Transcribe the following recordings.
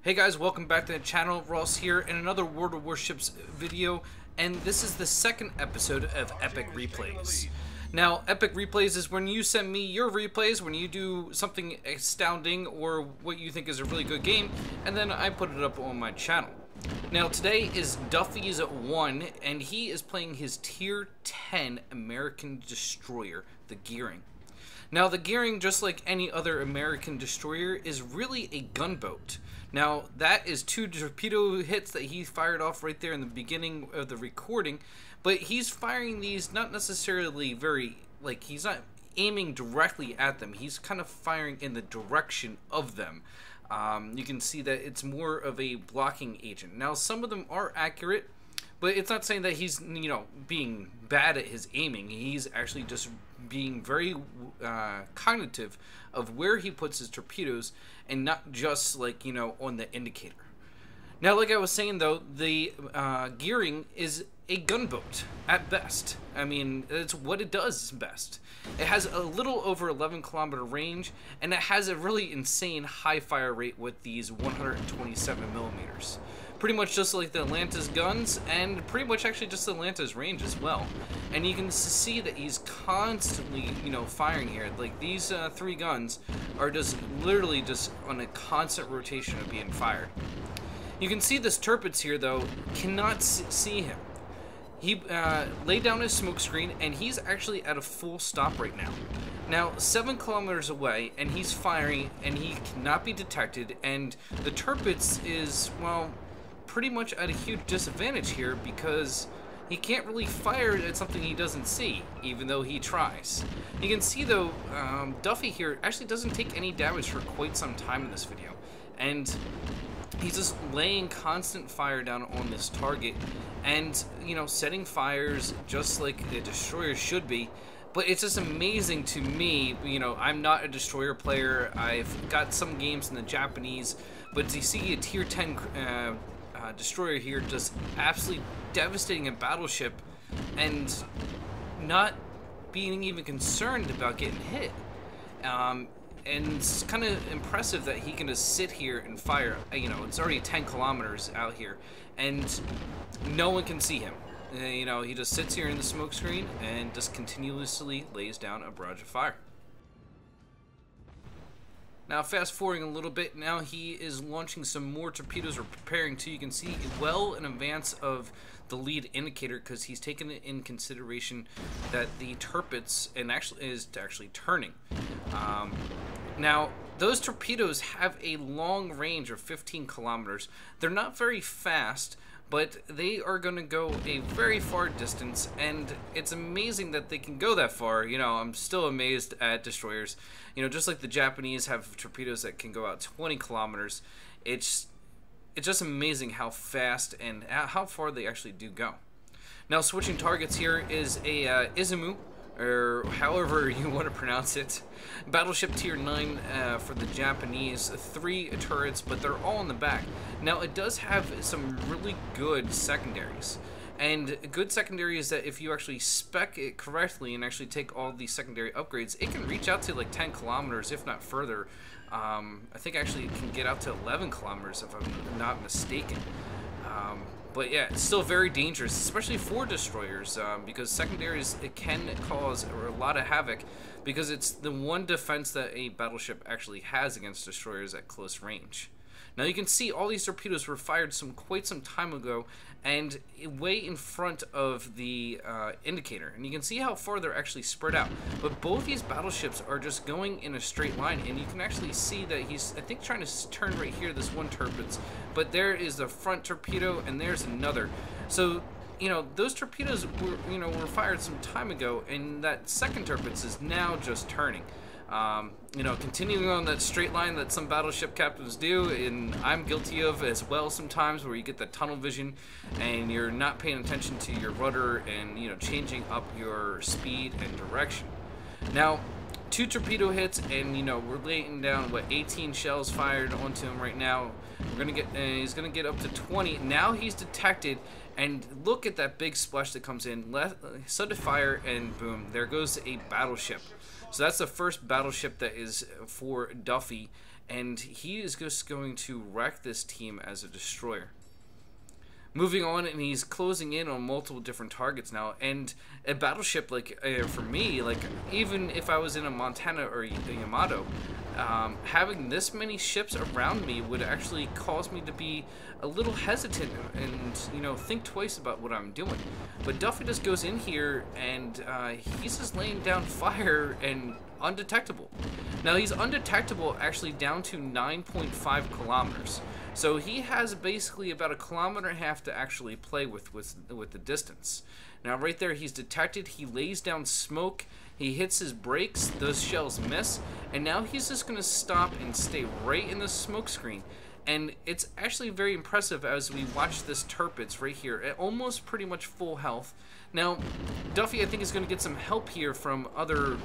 Hey guys, welcome back to the channel. Ross here in another World of Warships video, and this is the second episode of Epic Replays. Now, Epic Replays is when you send me your replays, when you do something astounding or what you think is a really good game, and then I put it up on my channel. Now, today is Duffy's 1, and he is playing his Tier 10 American destroyer, the Gearing. Now, the Gearing, just like any other American destroyer, is really a gunboat. Now, that is 2 torpedo hits that he fired off right there in the beginning of the recording, but he's firing these not necessarily he's not aiming directly at them. He's kind of firing in the direction of them. You can see that it's more of a blocking agent. Now, some of them are accurate, but it's not saying that he's, being bad at his aiming. He's actually just being very cognitive of where he puts his torpedoes and not just, on the indicator. Now, like I was saying, though, the Gearing is a gunboat at best. I mean, it's what it does best. It has a little over 11-kilometer range, and it has a really insane high fire rate with these 127 millimeters. Pretty much just like the Atlanta's guns, and pretty much actually just the Atlanta's range as well. And you can see that he's constantly, firing here. Like, these 3 guns are just literally just on a constant rotation of being fired. You can see this Tirpitz here, though, cannot see him. He laid down his smoke screen, and he's actually at a full stop right now. Now, 7 kilometers away, and he's firing, and he cannot be detected, and the Tirpitz is, well, pretty much at a huge disadvantage here because he can't really fire at something he doesn't see, even though he tries. You can see, though, Duffy here actually doesn't take any damage for quite some time in this video, and he's just laying constant fire down on this target and, setting fires just like a destroyer should be. But it's just amazing to me, I'm not a destroyer player. I've got some games in the Japanese, but to see a Tier 10 destroyer here just absolutely devastating a battleship and not being even concerned about getting hit. And it's kind of impressive that he can just sit here and fire. It's already 10 kilometers out here, and no one can see him. He just sits here in the smoke screen and just continuously lays down a barrage of fire. Now, fast forwarding a little bit, now he is launching some more torpedoes, or preparing to. You can see well in advance of the lead indicator because he's taken it in consideration that the Tirpitz is actually turning. Now, those torpedoes have a long range of 15 kilometers. They're not very fast, but they are going to go a very far distance, and it's amazing that they can go that far. I'm still amazed at destroyers. Just like the Japanese have torpedoes that can go out 20 kilometers, it's just amazing how fast and how far they actually do go. Now, switching targets here is a Izumu, or however you want to pronounce it. Battleship Tier 9 for the Japanese. 3 turrets, but they're all in the back. Now, it does have some really good secondaries. And good secondary is that if you actually spec it correctly and actually take all these secondary upgrades, it can reach out to like 10 kilometers, if not further. I think actually it can get out to 11 kilometers if I'm not mistaken. But yeah, it's still very dangerous, especially for destroyers, because secondaries, it can cause a lot of havoc because it's the one defense that a battleship actually has against destroyers at close range. Now, you can see all these torpedoes were fired quite some time ago and way in front of the indicator. And you can see how far they're actually spread out. But both these battleships are just going in a straight line. And you can actually see that he's, I think, trying to turn right here, this one Tirpitz. But there is the front torpedo, and there's another. So, those torpedoes were fired some time ago, and that second Tirpitz is now just turning. Continuing on that straight line that some battleship captains do, and I'm guilty of as well sometimes, where you get the tunnel vision and you're not paying attention to your rudder and, changing up your speed and direction. Now, 2 torpedo hits, and, we're laying down, 18 shells fired onto him right now. He's gonna get up to 20. Now he's detected, and look at that big splash that comes in. Sudden fire, and boom, there goes a battleship. So that's the first battleship that is for Duffy, and he is just going to wreck this team as a destroyer. Moving on, and he's closing in on multiple different targets now. And a battleship, like for me, like even if I was in a Montana or a Yamato, having this many ships around me would actually cause me to be a little hesitant and, you know, think twice about what I'm doing. But Duffy just goes in here and he's just laying down fire and undetectable. Now he's undetectable actually down to 9.5 kilometers. So he has basically about 1.5 kilometers to actually play with the distance. Now right there he's detected, he lays down smoke, he hits his brakes, those shells miss, and now he's just going to stop and stay right in the smoke screen. And it's actually very impressive as we watch this Tirpitz right here at almost pretty much full health. Now Duffy I think is going to get some help here from other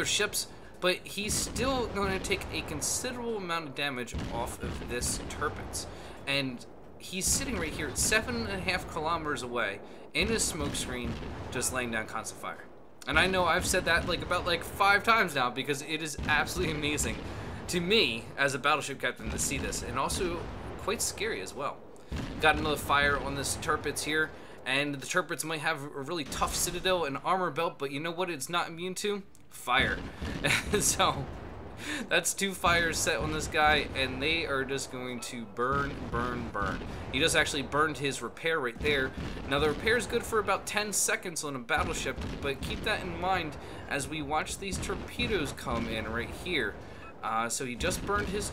ships, but he's still going to take a considerable amount of damage off of this Tirpitz. And he's sitting right here at 7.5 kilometers away in his smoke screen, just laying down constant fire. And I know I've said that about 5 times now, because it is absolutely amazing to me as a battleship captain to see this, and also quite scary as well. Got another fire on this Tirpitz here, and the Tirpitz might have a really tough citadel and armor belt, but you know what it's not immune to? Fire. So that's 2 fires set on this guy, and they are just going to burn, burn, burn. He just actually burned his repair right there. Now the repair is good for about 10 seconds on a battleship, but keep that in mind as we watch these torpedoes come in right here. So he just burned his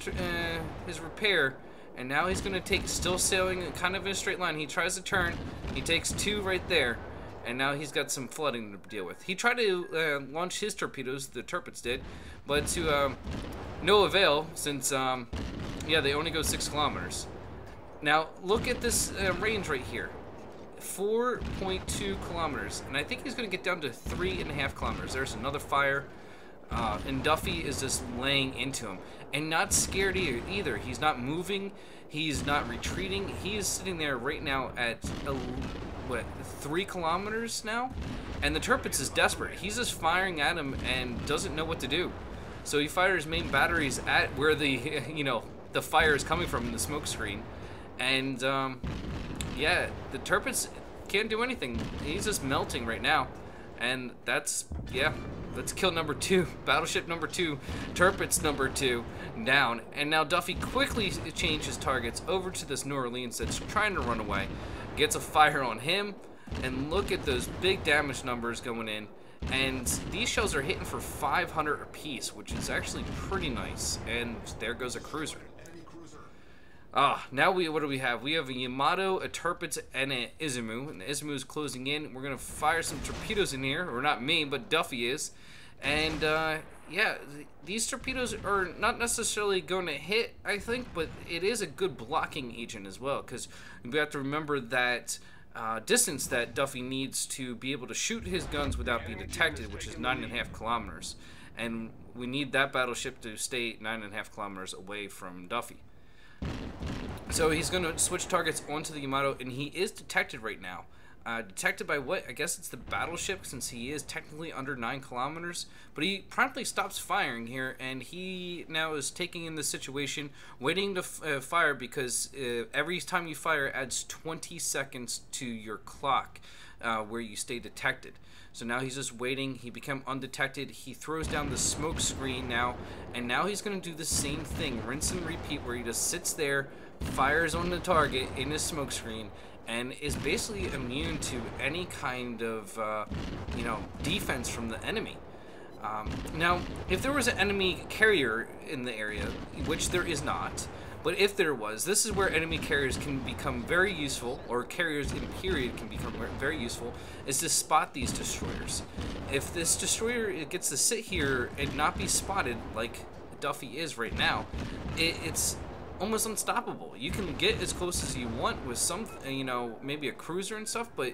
repair, and now he's going to take, still sailing kind of in a straight line. He tries to turn, he takes 2 right there, and now he's got some flooding to deal with. He tried to launch his torpedoes, the Tirpitz did, but to no avail, since yeah, they only go 6 kilometers. Now look at this range right here, 4.2 kilometers, and I think he's going to get down to 3.5 kilometers. There's another fire. And Duffy is just laying into him, and not scared either. He's not moving, he's not retreating. He is sitting there right now at what, 3 kilometers now, and the Tirpitz is desperate. He's just firing at him and doesn't know what to do. So he fires main batteries at where the the fire is coming from in the smoke screen, and yeah, the Tirpitz can't do anything. He's just melting right now, and that's kill number 2, battleship number 2, Tirpitz number 2 down. And now Duffy quickly changes targets over to this New Orleans that's trying to run away, gets a fire on him, and look at those big damage numbers going in. And these shells are hitting for 500 apiece, which is actually pretty nice. And there goes a cruiser. Now what do we have? We have a Yamato, a Tirpitz, and an Izumo. And the Izumo is closing in. We're going to fire some torpedoes in here. Or not me, but Duffy is. And, yeah, these torpedoes are not necessarily going to hit, I think, but it is a good blocking agent as well. Because we have to remember that distance that Duffy needs to be able to shoot his guns without being detected, which is 9.5 kilometers. And we need that battleship to stay 9.5 kilometers away from Duffy. So he's going to switch targets onto the Yamato, and he is detected right now. Detected by what? I guess it's the battleship, since he is technically under 9 kilometers. But he promptly stops firing here, and he now is taking in the situation, waiting to fire, because every time you fire adds 20 seconds to your clock where you stay detected. So now he's just waiting. He became undetected. He throws down the smoke screen now, and now he's going to do the same thing, rinse and repeat, where he just sits there, fires on the target in his smoke screen, and is basically immune to any kind of defense from the enemy. Now, if there was an enemy carrier in the area, which there is not, but if there was, this is where enemy carriers can become very useful, or carriers in period can become very useful, is to spot these destroyers. If this destroyer gets to sit here and not be spotted, like Duffy is right now, it's almost unstoppable. You can get as close as you want with some, maybe a cruiser and stuff, but,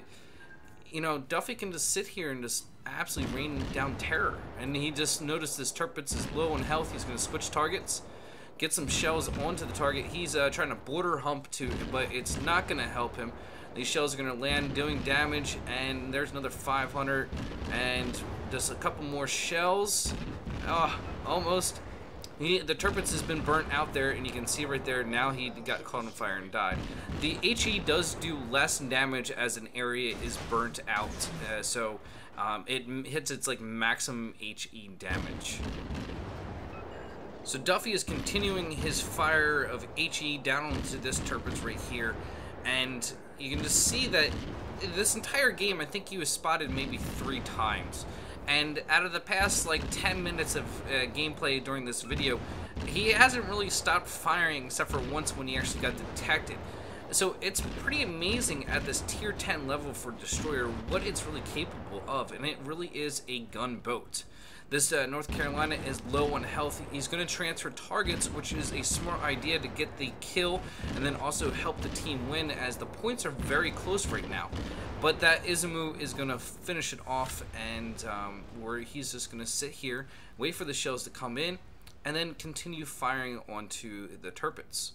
Duffy can just sit here and just absolutely rain down terror. And he just noticed this Tirpitz is low on health. He's going to switch targets, get some shells onto the target. He's trying to border hump to, but it's not going to help him. These shells are going to land doing damage, and there's another 500, and just a couple more shells. Almost. The Tirpitz has been burnt out there, and you can see right there, now he got caught on fire and died. The HE does do less damage as an area is burnt out, so it hits its like maximum HE damage. So Duffy is continuing his fire of HE down onto this Tirpitz right here, and you can just see that this entire game, I think he was spotted maybe 3 times. And out of the past like 10 minutes of gameplay during this video, he hasn't really stopped firing except for once when he actually got detected. So it's pretty amazing at this tier 10 level for Destroyer what it's really capable of, and it really is a gunboat. This North Carolina is low on health. He's going to transfer targets, which is a smart idea to get the kill and then also help the team win, as the points are very close right now. But that Izumu is going to finish it off, and where he's just going to sit here, wait for the shells to come in, and then continue firing onto the Tirpitz.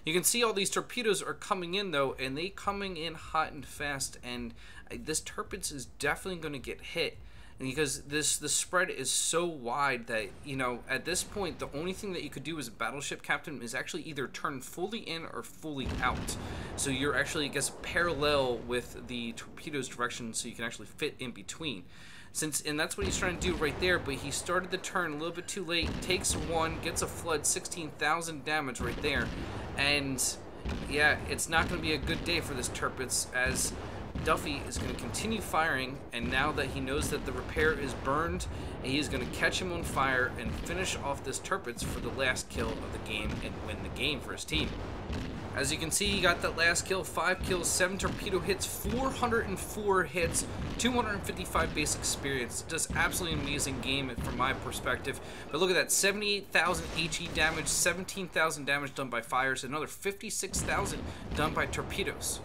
You can see all these torpedoes are coming in though, and they coming in hot and fast, and this Tirpitz is definitely going to get hit. Because the spread is so wide that, you know, at this point, the only thing that you could do as a battleship captain is actually either turn fully in or fully out. So you're actually, I guess, parallel with the torpedo's direction, so you can actually fit in between. And that's what he's trying to do right there, but he started the turn a little bit too late, takes one, gets a flood, 16,000 damage right there. And yeah, it's not going to be a good day for this Tirpitz, as Duffy is going to continue firing, and now that he knows that the repair is burned, he is going to catch him on fire and finish off this Tirpitz for the last kill of the game and win the game for his team. As you can see, he got that last kill, 5 kills, 7 torpedo hits, 404 hits, 255 base experience. Just absolutely amazing game from my perspective. But look at that, 78,000 HE damage, 17,000 damage done by fires, another 56,000 done by torpedoes.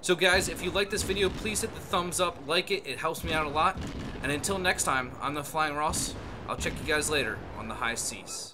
So guys, if you like this video, please hit the thumbs up, like it helps me out a lot. And until next time, I'm the Flying Ross. I'll check you guys later on the high seas.